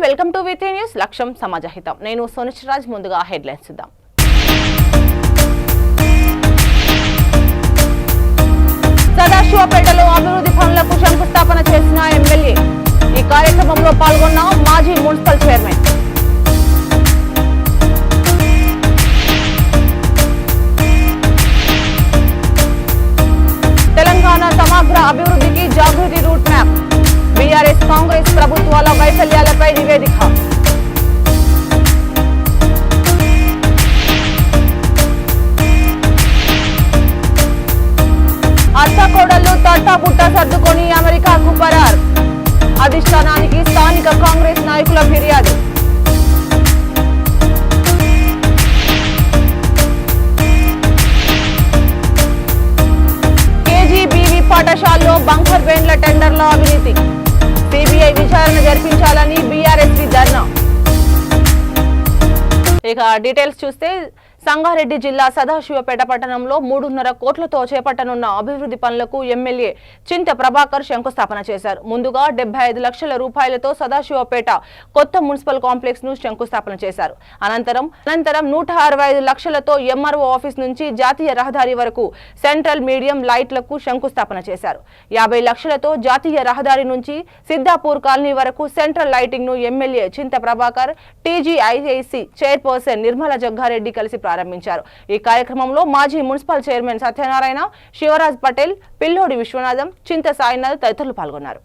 Welcome to వితి news. లక్ష్యం సమాజహితం. నేను సోనిశ్రాజ్. ముందుగా హెడ్లైన్స్ చూద్దాం. సదాశివపేటలో అభివృద్ధి పనులకు శంకుస్థాపన చేసిన ఎమ్మెల్యే. ఈ కార్యక్రమంలో పాల్గొన్న మాజీ మున్సిపల్ చైర్మన్. తెలంగాణ సమగ్ర అభివృద్ధికి జాగృతి రూట్ మ్యాప్. బీఆర్ఎస్ కాంగ్రెస్ ప్రభుత్వాల వైఫల్యాలపై నివేదిక. అత్తకోడళ్లు తట్టాబుట్ట సర్దుకొని అమెరికాకు పరార్. అధిష్టానానికి స్థానిక కాంగ్రెస్ నాయకుల ఫిర్యాదు. కేజీబీవీ పాఠశాలలో బంకర్ బెండ్ల టెండర్ల అవినీతి. సిబిఐ విచారణ జరిపించాలని బీఆర్ఎస్ ధర్నా. ఇక డీటెయిల్స్ చూస్తే సంగారెడ్డి జిల్లా సదాశివపేట పట్టణంలో 3.5 కోట్లతో చేపట్టనున్న అభివృద్ధి పనులకు ఎమ్మెల్యే చింత ప్రభాకర్ శంకుస్థాపన చేశారు. ముందుగా 75 లక్షల రూపాయలతో సదాశివపేట కొత్త మున్సిపల్ కాంప్లెక్స్ ను శంకుస్థాపన చేశారు. అనంతరం 165 లక్షలతో ఎంఆర్ఓ ఆఫీస్ నుంచి జాతీయ రహదారి వరకు సెంట్రల్ మీడియం లైట్లకు శంకుస్థాపన చేశారు. 50 లక్షలతో జాతీయ రహదారి నుంచి సిద్దాపూర్ కాలనీ వరకు సెంట్రల్ లైటింగ్ ను ఎమ్మెల్యే చింత ప్రభాకర్, టీజీఐఐసి చైర్పర్సన్ నిర్మల జగ్గారెడ్డి కలిసి ప్రారంభించారు. ఈ కార్యక్రమంలో మాజీ మున్సిపల్ చైర్మన్ సత్యనారాయణ, శివరాజ్ పటేల్, పిల్లోడి విశ్వనాథం, చింత సాయినాథ్ తదితరులు పాల్గొన్నారు.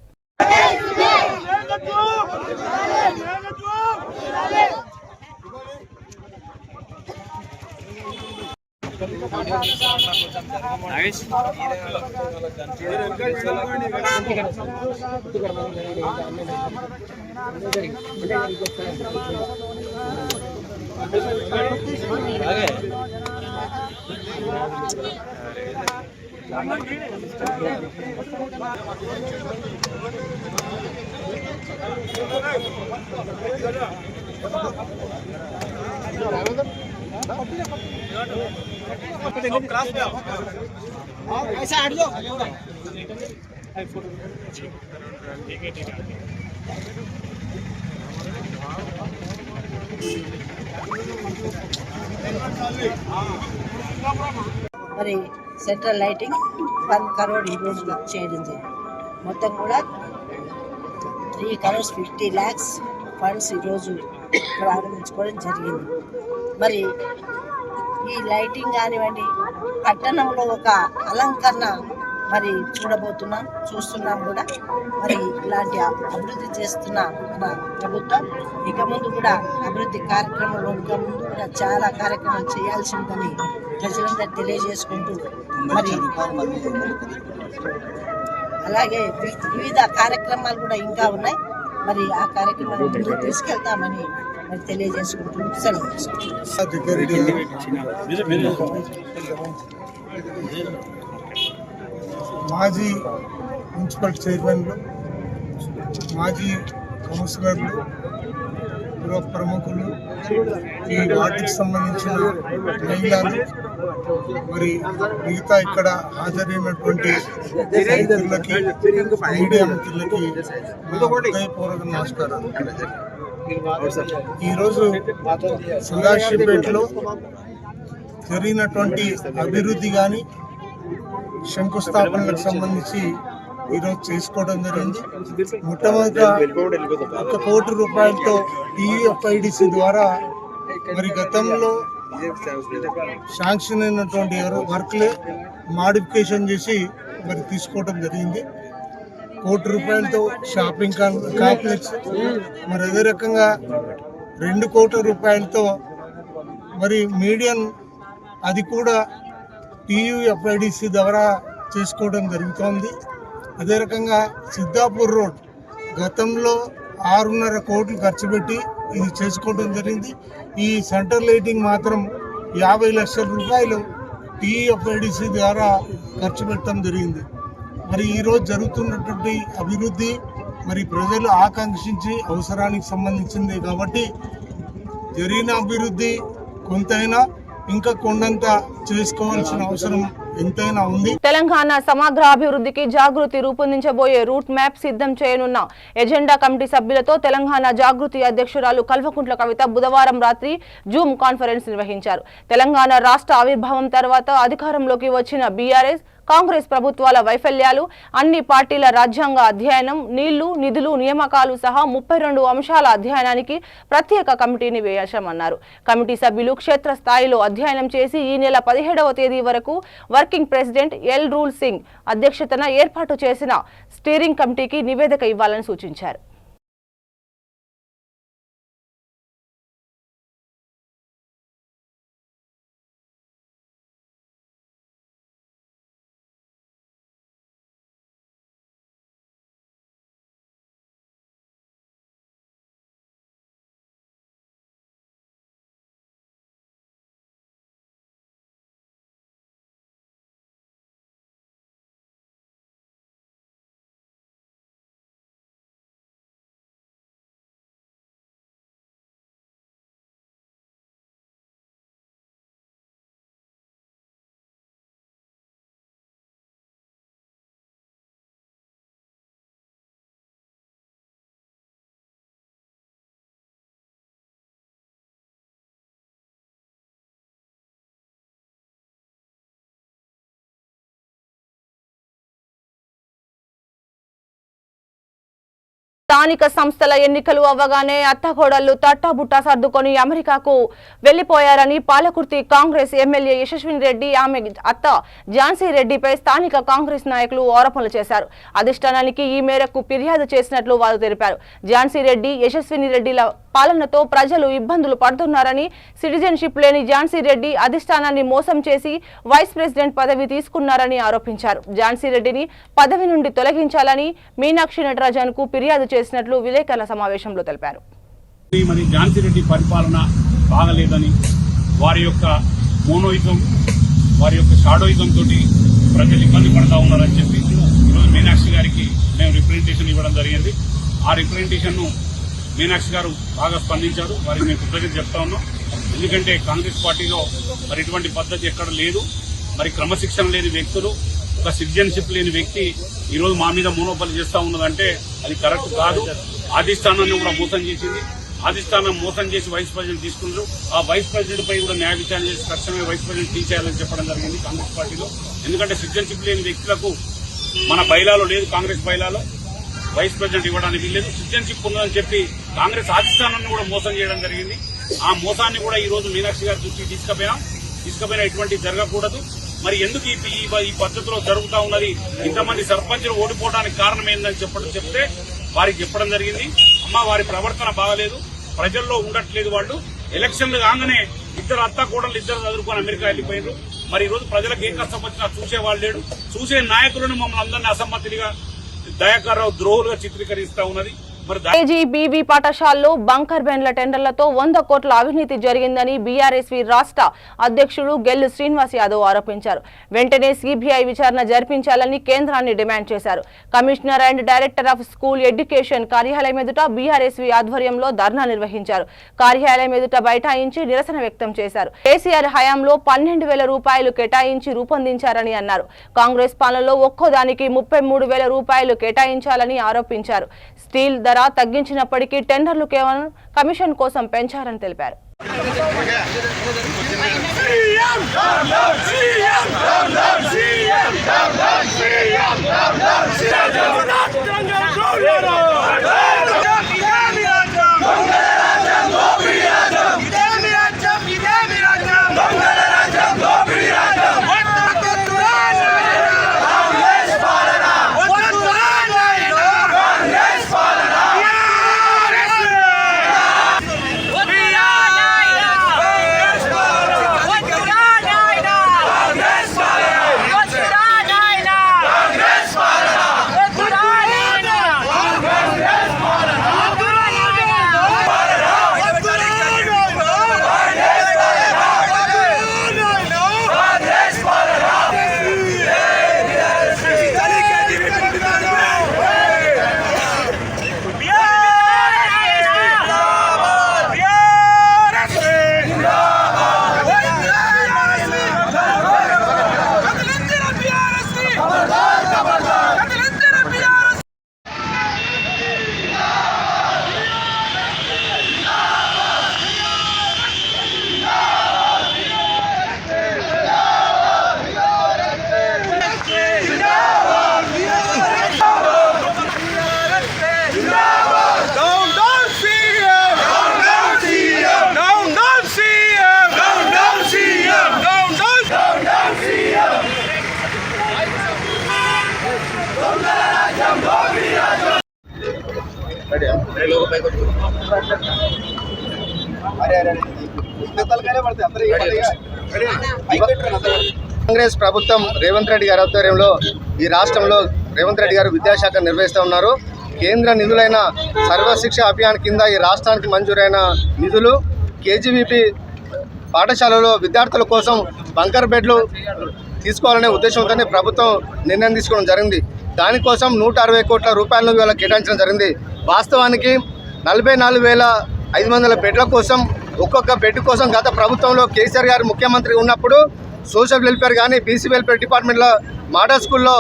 ऐसा हट जाओ। మరి సెంట్రల్ లైటింగ్ 1 crore ఈ రోజు చేయడం జరిగింది. మొత్తం కూడా 3 crores 50 lakhs ఫండ్స్ ఈరోజు ప్రారంభించుకోవడం జరిగింది. మరి ఈ లైటింగ్ కానివ్వండి, పట్టణంలో ఒక అలంకరణ మరి చూస్తున్నాం కూడా. మరి ఇలాంటి అభివృద్ధి చేస్తున్న మన ప్రభుత్వం ఇక ముందు కూడా అభివృద్ధి కార్యక్రమంలో ఇంకా ముందు కూడా చాలా కార్యక్రమాలు చేయాల్సిందని ప్రజలందరూ తెలియజేసుకుంటూ, మరి అలాగే వివిధ కార్యక్రమాలు కూడా ఇంకా ఉన్నాయి. మరి ఆ కార్యక్రమాలు ముందుకు తీసుకెళ్తామని మరి తెలియజేసుకుంటూ సెలవు మాజీ మున్సిపల్ చైర్మన్లు, మాజీ కౌన్సిలర్లు, పుర ప్రముఖులు, ఈ వార్డుకి సంబంధించిన మహిళలు, మరి మిగతా ఇక్కడ హాజరైనటువంటి రైతులకి, మీడియా మిత్రులకి హృదయపూర్వక నమస్కారాలు. ఈరోజు సదాశివపేటలో జరిగినటువంటి అభివృద్ధి కానీ శంకుస్థాపనలకు సంబంధించి ఈరోజు చేసుకోవడం జరిగింది. మొట్టమొదట 1 కోటి రూపాయలతో టీఎఫ్ఐడిసి ద్వారా మరి గతంలో శాంక్షన్ అయినటువంటి వర్క్లే మాడిఫికేషన్ చేసి మరి తీసుకోవడం జరిగింది. 1 కోటి రూపాయలతో షాపింగ్ కాంప్లెక్స్, మరి అదే రకంగా 2 కోట్ల రూపాయలతో మరి మీడియం, అది కూడా టీయూఎఫ్ఐడిసి ద్వారా చేసుకోవడం జరుగుతోంది. అదే రకంగా సిద్దాపూర్ రోడ్ గతంలో 6.5 కోట్లు ఖర్చు పెట్టి ఇది చేసుకోవడం జరిగింది. ఈ సెంటర్ లైటింగ్ మాత్రం 50 లక్షల రూపాయలు టీయూఎఫ్ఐడిసి ద్వారా ఖర్చు పెట్టడం జరిగింది. మరి ఈరోజు జరుగుతున్నటువంటి అభివృద్ధి మరి ప్రజలు ఆకాంక్షించి అవసరానికి సంబంధించింది కాబట్టి జరిగిన అభివృద్ధి కొంతైనా ఇంకా కొండంత చేసుకోవాల్సిన అవసరం ఎంతైనా ఉంది. తెలంగాణ సమగ్ర అభివృద్ధికి జాగృతి రూపొందించబోయే రూట్ మ్యాప్ సిద్ధం చేయనున్న ఎజెండా కమిటీ సభ్యులతో తెలంగాణ జాగృతి అధ్యక్షురాలు కల్వకుంట్ల కవిత బుధవారం రాత్రి జూమ్ కాన్ఫరెన్స్ నిర్వహించారు. తెలంగాణ రాష్ట్ర ఆవిర్భావం తర్వాత అధికారంలోకి వచ్చిన బీఆర్ఎస్ కాంగ్రెస్ ప్రభుత్వాల వైఫల్యాలు, అన్ని పార్టీల రాజ్యాంగ అధ్యయనం, నీళ్లు, నిధులు, నియామకాలు సహా 32 అంశాల అధ్యయనానికి ప్రత్యేక కమిటీని వేశామన్నారు. కమిటీ సభ్యులు క్షేత్రస్థాయిలో అధ్యయనం చేసి ఈ నెల 17వ తేదీ వరకు working president L rule Singh అధ్యక్షతన ఏర్పాటు చేసిన స్టీరింగ్ కమిటీకి నివేదిక ఇవ్వాలని సూచించారు. స్థానిక సంస్థల ఎన్నికలు అవ్వగానే అత్తగోడళ్లు తట్టాబుట్టా సర్దుకొని అమెరికాకు వెళ్లిపోయారని పాలకుర్తి కాంగ్రెస్ ఎమ్మెల్యే యశస్విని రెడ్డి ఆమె అత్త ఝాన్సీ రెడ్డిపై స్థానిక కాంగ్రెస్ నాయకులు ఆరోపణలు చేశారు. అధిష్టానానికి ఈ మేరకు ఫిర్యాదు చేసినట్లు వారు తెలిపారు. ఝాన్సీ రెడ్డి, యశస్విని రెడ్డిల పాలనతో ప్రజలు ఇబ్బందులు పడుతున్నారని, సిటిజన్షిప్ లేని ఝాన్సీ రెడ్డి అధిష్టానాన్ని మోసం చేసి వైస్ ప్రెసిడెంట్ పదవి తీసుకున్నారని ఆరోపించారు. ఝాన్సీ రెడ్డిని పదవి నుండి తొలగించాలని మీనాక్షి నటరాజన్కు ఫిర్యాదు చేసినట్లు విలేకరుల సమావేశంలో తెలిపారు. ఝాన్సీ రెడ్డి పరిపాలన బాగలేదని, వారి యొక్క మోనోయిజం, వారి యొక్క షాడోయిజం తోటి ప్రజలు ఇబ్బంది పడతా ఉన్నారని చెప్పి ఈరోజు మీనాక్షి గారికి మేము రిప్రజెంటేషన్ ఇవ్వడం జరిగింది. ఆ రిప్రజెంటేషన్ ను మీనాక్షి గారు బాగా స్పందించారు. వారికి మేము కృతజ్ఞత చెప్తా ఉన్నాం. ఎందుకంటే కాంగ్రెస్ పార్టీలో మరి ఇటువంటి పద్ధతి ఎక్కడ లేదు. మరి క్రమశిక్షణ లేని వ్యక్తులు, ఒక సిటిజన్షిప్ లేని వ్యక్తి ఈరోజు మా మీద మోనోపలి చేస్తా ఉన్నదంటే అది కరెక్ట్ కాదు. అధిష్టానాన్ని కూడా మోసం చేసింది. అధిష్టానం మోసం చేసి వైస్ ప్రెసిడెంట్ తీసుకున్నారు. ఆ వైస్ ప్రెసిడెంట్ పై కూడా న్యాయ విచారణ చేసి తక్షణమే వైస్ ప్రెసిడెంట్ తీసేయాలని చెప్పడం జరిగింది కాంగ్రెస్ పార్టీలో. ఎందుకంటే సిటిజన్షిప్ లేని వ్యక్తులకు మన బైలాలో లేదు, కాంగ్రెస్ బైలాలో వైస్ ప్రెసిడెంట్ ఇవ్వడానికి లేదు. సిటిజన్షిప్ ఉన్నదని చెప్పి కాంగ్రెస్ అధిష్టానాన్ని కూడా మోసం చేయడం జరిగింది. ఆ మోసాన్ని కూడా ఈ రోజు మీనాక్షి గారి దృష్టికి తీసుకుపోయినా ఎటువంటి జరగకూడదు. మరి ఎందుకు ఈ పద్ధతిలో జరుగుతా ఉన్నది, ఇంతమంది సర్పంచులు ఓడిపోవడానికి కారణం ఏందని చెప్తే వారికి చెప్పడం జరిగింది. అమ్మ, వారి ప్రవర్తన బాగలేదు, ప్రజల్లో ఉండట్లేదు. వాళ్ళు ఎలక్షన్లు కాగానే ఇద్దరు అత్తాకోడలు చదువుకొని అమెరికా వెళ్లిపోయారు. మరి ఈ రోజు ప్రజలకు ఏ కష్టం వచ్చినా చూసేవాళ్ళు లేడు. చూసే నాయకులను మమ్మల్ని అందరినీ అసమ్మతిగా, దయాకర్రావు ద్రోహులుగా చిత్రీకరిస్తా ఉన్నది. కేజీబీవీ పాఠశాలలో బంకర్ బ్యాన్ల టెండర్లతో 100 కోట్ల అవినీతి జరిగిందని బీఆర్ఎస్వి రాష్ట్ర అధ్యక్షుడు గెల్లు శ్రీనివాస్ యాదవ్ ఆరోపించారు. వెంటనే సిబిఐ విచారణ జరిపించాలని కేంద్రాన్ని డిమాండ్ చేశారు. Commissioner and director of school education కార్యాలయం ఎదుట బీఆర్ఎస్వి ఆధ్వర్యంలో ధర్నా నిర్వహించారు. కార్యాలయం ఎదుట బైఠాయించి నిరసన వ్యక్తం చేశారు. కేసీఆర్ హయాంలో 12,000 రూపాయలు కేటాయించి రూపొందించారని అన్నారు. కాంగ్రెస్ పాలనలో ఒక్కోదానికి 33,000 రూపాయలు కేటాయించాలని ఆరోపించారు. స్టీల్ ధర తగ్గించినప్పటికీ టెండర్లు కేవలం కమిషన్ కోసం పెంచారని తెలిపారు. కాంగ్రెస్ ప్రభుత్వం రేవంత్ రెడ్డి గారి ఆధ్వర్యంలో ఈ రాష్ట్రంలో రేవంత్ రెడ్డి గారు విద్యాశాఖ నిర్వహిస్తూ ఉన్నారు. కేంద్ర నిధులైన సర్వశిక్ష అభియాన్ కింద ఈ రాష్ట్రానికి మంజూరైన నిధులు కేజీవీపీ పాఠశాలలో విద్యార్థుల కోసం బంకర్ బెడ్లు తీసుకోవాలనే ఉద్దేశంతోనే ప్రభుత్వం నిర్ణయం తీసుకోవడం జరిగింది. దానికోసం 160 కోట్ల రూపాయలను ఇవాళ కేటాయించడం జరిగింది. వాస్తవానికి 44,500 బెడ్ల కోసం ఒక్కొక్క బెడ్ కోసం గత ప్రభుత్వంలో కేసీఆర్ గారు ముఖ్యమంత్రి ఉన్నప్పుడు సోషల్ వెల్ఫేర్ కానీ బీసీ వెల్ఫేర్ డిపార్ట్మెంట్లో మోడల్ స్కూల్లో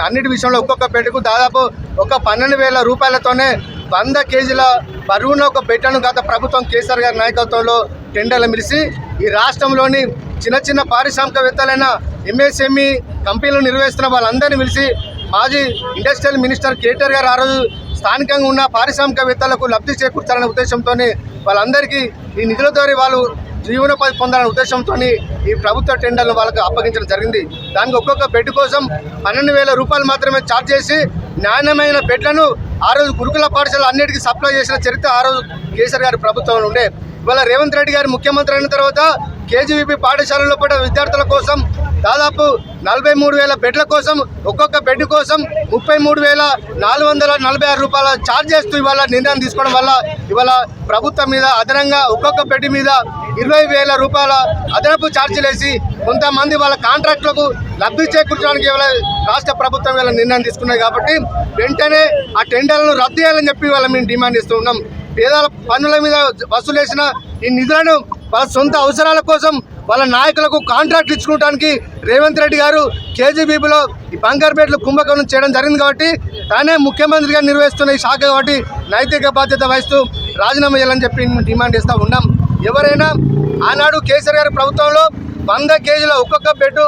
అన్నిటి విషయంలో ఒక్కొక్క బెడ్కు దాదాపు ఒక 12,000 రూపాయలతోనే 100 కేజీల బరువున ఒక బెడ్లను గత ప్రభుత్వం కేసీఆర్ గారి నాయకత్వంలో టెండర్లు మిలిసి ఈ రాష్ట్రంలోని చిన్న చిన్న పారిశ్రామికవేత్తలైన ఎంఎస్ఎంఈ కంపెనీలు నిర్వహిస్తున్న వాళ్ళందరినీ పిలిచి మాజీ ఇండస్ట్రియల్ మినిస్టర్ కేటీఆర్ గారు ఆ రోజు స్థానికంగా ఉన్న పారిశ్రామికవేత్తలకు లబ్ధి చేకూర్చాలనే ఉద్దేశంతో వాళ్ళందరికీ ఈ నిధుల ద్వారా వాళ్ళు జీవనోపాధి పొందాలనే ఉద్దేశంతో ఈ ప్రభుత్వ టెండర్లు వాళ్ళకు అప్పగించడం జరిగింది. దానికి ఒక్కొక్క బెడ్ కోసం 12,000 రూపాయలు మాత్రమే ఛార్జ్ చేసి నాణ్యమైన బెడ్లను ఆ రోజు గురుకుల పాఠశాల అన్నిటికీ సప్లై చేసిన చరిత్ర ఆ రోజు కేసీఆర్ గారి ప్రభుత్వంలో ఉండే. ఇవాళ రేవంత్ రెడ్డి గారు ముఖ్యమంత్రి అయిన తర్వాత కేజీవీపీ పాఠశాలలో పడ్డ విద్యార్థుల కోసం దాదాపు 43,000 బెడ్ల కోసం ఒక్కొక్క బెడ్ కోసం 33,446 రూపాయల ఛార్జ్ చేస్తూ ఇవాళ నిర్ణయం తీసుకోవడం వల్ల ఇవాళ ప్రభుత్వం మీద అదనంగా ఒక్కొక్క బెడ్ మీద 20,000 రూపాయల అదనపు ఛార్జీలు వేసి కొంతమంది వాళ్ళ కాంట్రాక్టులకు లబ్ధి చేకూర్చడానికి ఇవాళ రాష్ట్ర ప్రభుత్వం ఇవాళ నిర్ణయం తీసుకున్నది. కాబట్టి వెంటనే ఆ టెండర్లను రద్దు చేయాలని చెప్పి ఇవాళ మేము డిమాండ్ చేస్తూ ఉన్నాం. పేదల పన్నుల మీద వసూలు చేసిన ఈ నిధులను వాళ్ళ సొంత అవసరాల కోసం వాళ్ళ నాయకులకు కాంట్రాక్ట్ ఇచ్చుకోవడానికి రేవంత్ రెడ్డి గారు కేజీబీబీలో ఈ బంకర్ బెడ్లు కుంభకోణం చేయడం జరిగింది. కాబట్టి తానే ముఖ్యమంత్రిగా నిర్వహిస్తున్న ఈ శాఖ కాబట్టి నైతిక బాధ్యత వహిస్తూ రాజీనామా చేయాలని చెప్పి డిమాండ్ చేస్తూ ఉన్నాం. ఎవరైనా ఆనాడు కేసీఆర్ గారి ప్రభుత్వంలో 100 కేజీల ఒక్కొక్క పేటు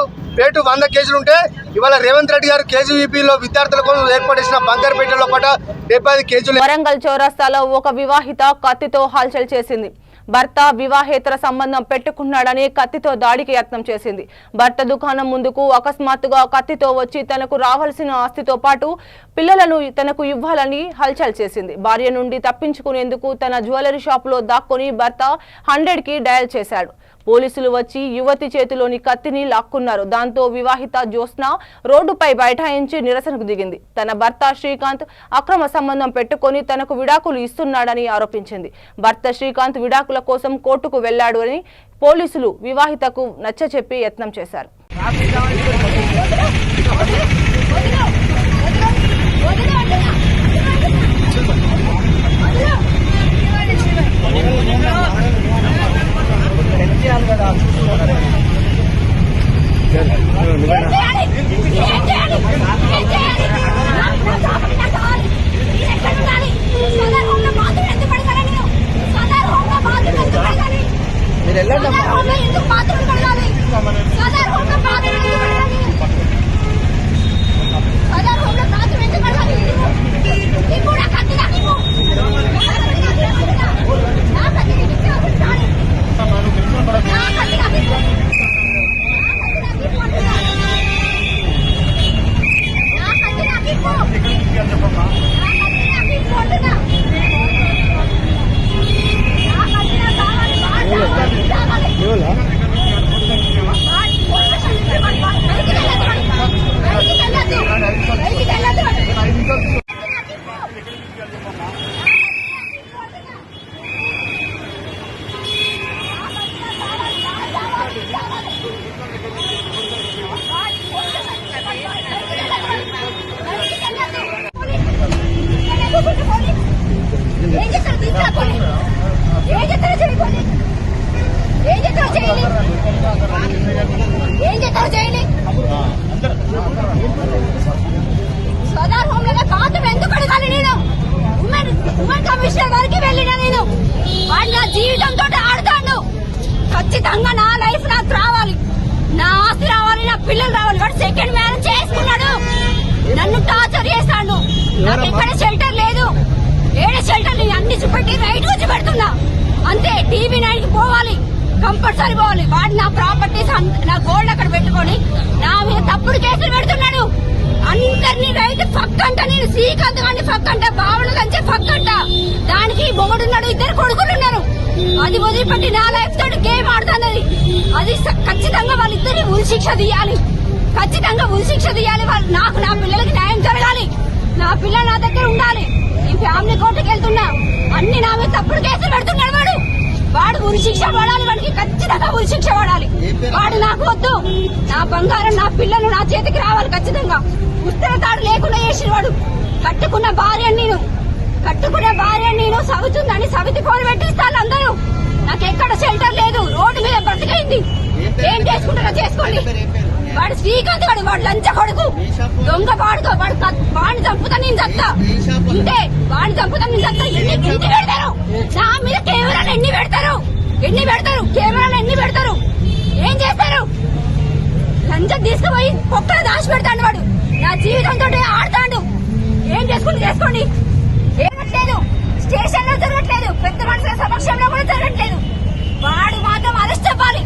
100 కేజీలు ఉంటే ఇవాళ రేవంత్ రెడ్డి గారు కేజీవీపీలో విద్యార్థుల కోసం ఏర్పాటు చేసిన బంకర్ బెడ్లలో పాట 75 కేజీలు. వరంగల్ చౌరస్తాలో ఒక వివాహిత కత్తితో హల్చల్ చేసింది. భర్త వివాహేతర సంబంధం పెట్టుకున్నాడని కత్తితో దాడికి యత్నం చేసింది. భర్త దుకాణం ముందుకు అకస్మాత్తుగా కత్తితో వచ్చి తనకు రావాల్సిన ఆస్తితో పాటు పిల్లలను తనకు ఇవ్వాలని హల్చల్ చేసింది. భార్య నుండి తప్పించుకునేందుకు తన జ్యువెలరీ షాపులో దాక్కుని భర్త 100కి డయల్ చేశాడు. పోలీసులు వచ్చి యువతి చేతిలోని కత్తిని లాక్కున్నారు. దాంతో వివాహిత జ్యోత్స్న రోడ్డుపై బైఠాయించి నిరసనకు దిగింది. తన భర్త శ్రీకాంత్ అక్రమ సంబంధం పెట్టుకొని తనకు విడాకులు ఇస్తున్నాడని ఆరోపించింది. భర్త శ్రీకాంత్ విడాకుల కోసం కోర్టుకు వెళ్లాడు అని పోలీసులు వివాహితకు నచ్చచెప్పి యత్నం చేశారు. జీవితంతో ఆడుతాడు. ఖచ్చితంగా నా లైఫ్ నాకు రావాలి, నా ఆస్తి రావాలి, నా పిల్లలు రావాలి. వాడు సెకండ్ మ్యారేజ్ చేసుకున్నాడు, నన్ను టార్చర్ చేస్తాడు. నాకు ఎక్కడ షెల్టర్ లేదు, ఏడే షెల్టర్ అన్ని చూపెట్టి రైట్ వచ్చి పెడుతున్నా అంతే. టీవీ 9కి పోవాలి, కంపల్సరీ పోవాలి. వాడు నా ప్రాపర్టీస్ నా గోల్డ్ అక్కడ పెట్టుకొని నా మీద తప్పుడు కేసులు పెడుతున్నాడు. అంత అందరినీ రైతు పక్కంట, నేను శ్రీకాంత్ గారిని పక్కంట, బావన లంచే పక్కంట. దానికి మొగుడున్నాడు, ఇద్దరు కొడుకులు ఉన్నారు. అది వదిలిపెట్టి నా లైఫ్ తోటి గేమ్ ఆడుతున్నది. అది ఖచ్చితంగా వాళ్ళిద్దరిని ఉరిశిక్ష తీయాలి, ఖచ్చితంగా ఉరిశిక్ష తీయాలి. వాళ్ళు నాకు, నా పిల్లలకి న్యాయం జరగాలి. నా పిల్లలు నా దగ్గర ఉండాలి. ఈ ఫ్యామిలీ కోర్టుకి వెళ్తున్నా, అన్ని నా మీద తప్పుడు కేసులు పెడుతున్నాడు. వాడు ఉరిశిక్ష పడాలి, వాడికి ఖచ్చితంగా ఉరిశిక్ష పడాలి. వాడు నాకు వద్దు. నా బంగారం, నా పిల్లలు నా చేతికి రావాలి ఖచ్చితంగా. ఉత్తర తాడు లేకుండా చేసిన వాడు. కట్టుకున్న భార్య నేను సవుతుందని సవితి ఫోన్ పెట్టిస్తాను అందరూ. నాకు ఎక్కడ షెల్టర్ లేదు, రోడ్డు మీద బ్రతికైంది. ఏం చేసుకుంటారో చేసుకోండి. వాడు శ్రీకాంత్ వాడు, వాడు లంచ కొడుకు, దొంగ వాడుకో. వాడిని చంపుతా నేను చస్తా, ఇంతే. వాడిని చంపుతా నేను చస్తా. ఎన్ని పెడతారు నా మీద? కెమెరాలు ఎన్ని పెడతారు? కెమెరాలు ఎన్ని పెడతారు? ఏం చేస్తారు? లంచం తీసుకుపోయి పొక్కలు దాచి పెడతాడు వాడు. నా జీవితంతో ఆడతాడు. ఏం చేసుకోండి. ఏమట్లేదు, స్టేషన్ లో జరగట్లేదు, పెద్ద మనుషుల సమక్షంలో కూడా జరగట్లేదు. వాడు మాత్రం అరెస్ట్ అవ్వాలి.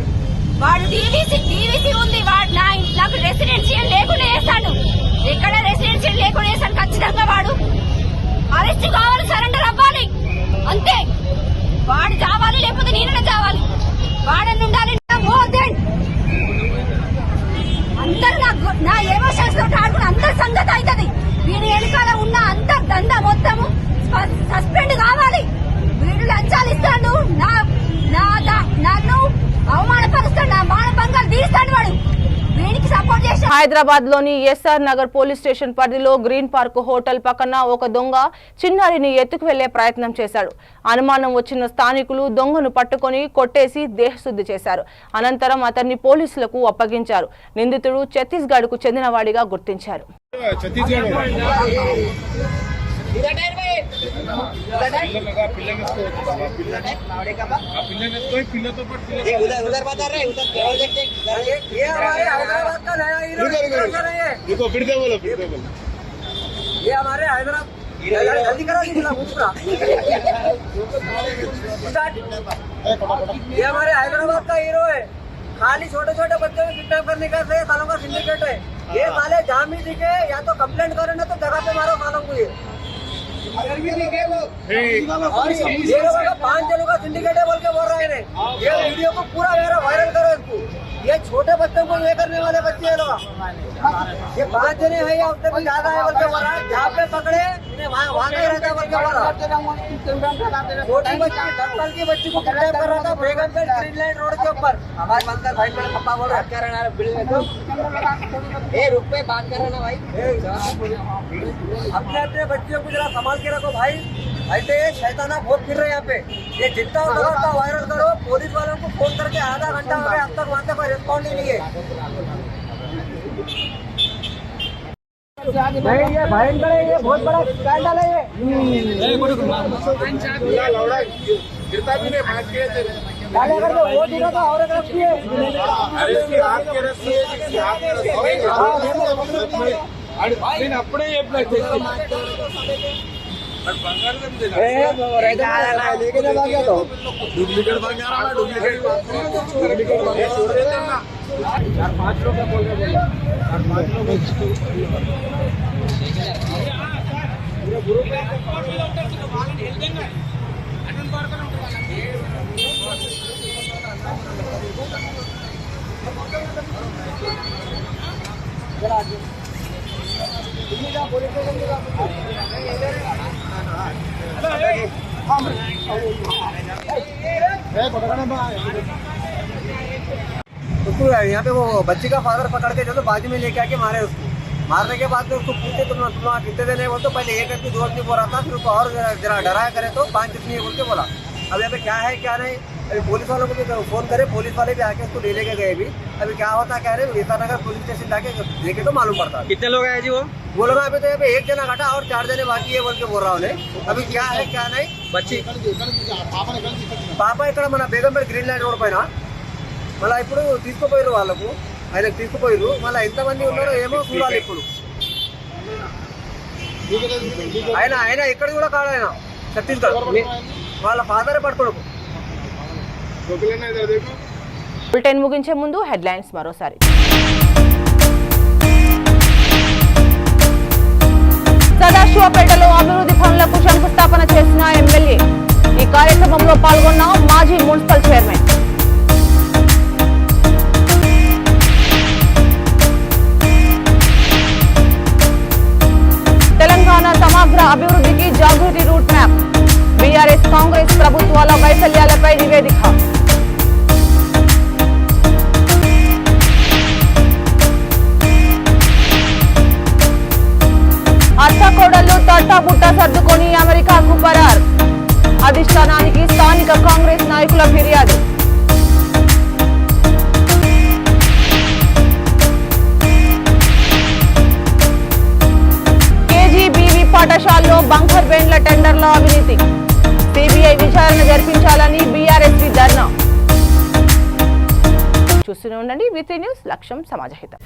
వాడు డీవీసీ ఉంది. వాడు నాకు రెసిడెన్షియల్ లేకుండా వేస్తాడు. ఎక్కడ రెసిడెన్షియల్ లేకుండా వేస్తాడు. ఖచ్చితంగా వాడు అరెస్ట్ కావాలి, సరెండర్ అవ్వాలి, అంతే. వాడు చావాలి, లేకపోతే నేనైనా చావాలి. వాడని ఉండాలి. అందరు నా ఎమోషన్స్ తోటి ఆడుకుని అందరి సంగతి అవుతుంది. వీడి వెనకాల ఉన్న అందరు దందా మొత్తము సస్పెండ్ కావాలి. వీడు లంచాలు ఇస్తాడు, నన్ను అవమానపరుస్తాడు, నా మానభంగాలు తీస్తాడు వాడు. వీడికి సపోర్ట్ చేసి హైదరాబాద్ లోని ఎస్ఆర్ నగర్ పోలీస్ స్టేషన్ పరిధిలో గ్రీన్ పార్క్ హోటల్ పక్కన ఒక దొంగ చిన్నారిని ఎత్తుకు వెళ్లే ప్రయత్నం చేశాడు. అనుమానం వచ్చిన స్థానికులు దొంగను పట్టుకొని కొట్టేసి దేహశుద్ధి చేశారు. అనంతరం అతన్ని పోలీసులకు అప్పగించారు. నిందితుడు ఛత్తీస్గఢ్ కు చెందినవాడిగా గుర్తించారు. ये हमारे हैदराबाद जल्दी करो, ये हमारे हैदराबाद का हीरो है। खाली छोटे छोटे बच्चों को किडनैप करने का सालों का सिंडिकेट है। ये साले जाम ही दिखे, या तो कंप्लेंट करो ना तो जगह पे मारो सालों को। ये 5 जनों का सिंडिकेट है बोल के बोल रहे हैं। ये वीडियो को पूरा वायरल करो इसको। ये छोटे बच्चों को ये करने वाले बच्चे हैं लोग। ये 5 जने हैं या उससे भी ज्यादा है बोल के बोल रहा है। जहाँ पे पकड़े वहाँ का ही रहता है बोल के बोल रहा है। छोटी बच्ची 10 साल की बच्ची को किडनैप कर रहा था बेगमगंज ग्रीन लाइन रोड के ऊपर। आवाज बंद कर भाई, मेरे पापा बोल रहा है रुक पे बात कर रहे ना भाई। अपने अपने बच्चियों को जरा संभाल के रखो भाई। ऐसे शैताना बहुत फिर रहे यहाँ पे। ये जितना होगा उतना वायरल करो। पुलिस वालों को फोन करके आधा घंटा हो गया, अब तक वहाँ से कोई रिस्पॉन्ड ही नहीं है। नहीं, ये भयंकर है, ये बहुत बड़ा स्कैंडल है। ये गिरता भी नहीं, भाग के डाले अगर तो वो दिनों का और एक रस्सी है। अरे इसकी हाथ की रस्सी है, इसकी हाथ की रस्सी है। अपने ये प्लेट लेके जब आ गया तो डुप्लीकेट भाग जा रहा है। डुप्लीकेट 4-5 लोग का बोल रहे हैं। 4-5 लोग पूरे ग्रुप में उसको यहाँ पे वो बच्ची का फादर पकड़ के चलो बाजू में लेके आके मारे उसको। मारने के बाद में उसको पूछे तुम कितने देने बोल तो पहले 1 व्यक्ति 2 व्यक्ति बोल रहा था, फिर उसको और जरा डराया करे तो 5 कितनी बोल के बोला। अब यहाँ पे क्या है क्या नहीं, अभी पुलिस वालों को भी फोन करे, पुलिस वाले भी आके उसको ले लेके गए भी। अभी क्या होता क्या है, एसआर नगर पुलिस स्टेशन जाके देखे तो मालूम पड़ता। कितने लोग हैं जी वो लोग अभी तो यहाँ पे 1 जना घटा और 4 जने बाकी है बोल के बोल रहा उन्हें। अभी क्या है क्या नहीं, बच्ची పాప ఇక్కడ మన బేగంపేట గ్రీన్ లైన్ రోడ్ పైన మళ్ళీ ఇప్పుడు తీసుకుపోయారు వాళ్ళకు, ఆయనకు తీసుకుపోయారు. మళ్ళీ ఎంతమంది ఉన్నారో ఏమో చూడాలి ఇప్పుడు. ఆయన ఇక్కడ కూడా కాదు, ఆయన ఛత్తీస్గఢ్ వాళ్ళ ఫాదర్ పడుకోడు. బులెటిన్ ముగించే ముందు హెడ్లైన్స్ మరోసారి. సదాశివపేటలో అభివృద్ధి పనులకు శంకుస్థాపన చేసిన ఎమ్మెల్యే. ఈ కార్యక్రమంలో పాల్గొన్న మాజీ మున్సిపల్ చైర్మన్. తెలంగాణ సమగ్ర అభివృద్ధికి జాగృతి రూట్ మ్యాప్. బీఆర్ఎస్ కాంగ్రెస్ ప్రభుత్వాల వైఫల్యాలపై నివేదిక. అత్తకోడళ్లు తట్టాబుట్ట సర్దుకొని అమెరికాకు పరార్. అధిష్టానానికి స్థానిక కాంగ్రెస్ నాయకుల ఫిర్యాదు. కేజీబీవీ పాఠశాలలో బంకర్ బెండ్ల టెండర్ల అవినీతి. సిబిఐ విచారణ జరిపించాలని బీఆర్ఎస్ ధర్నా. చూస్తూనే ఉండండి V3 న్యూస్, లక్ష్యం సమాజహితం.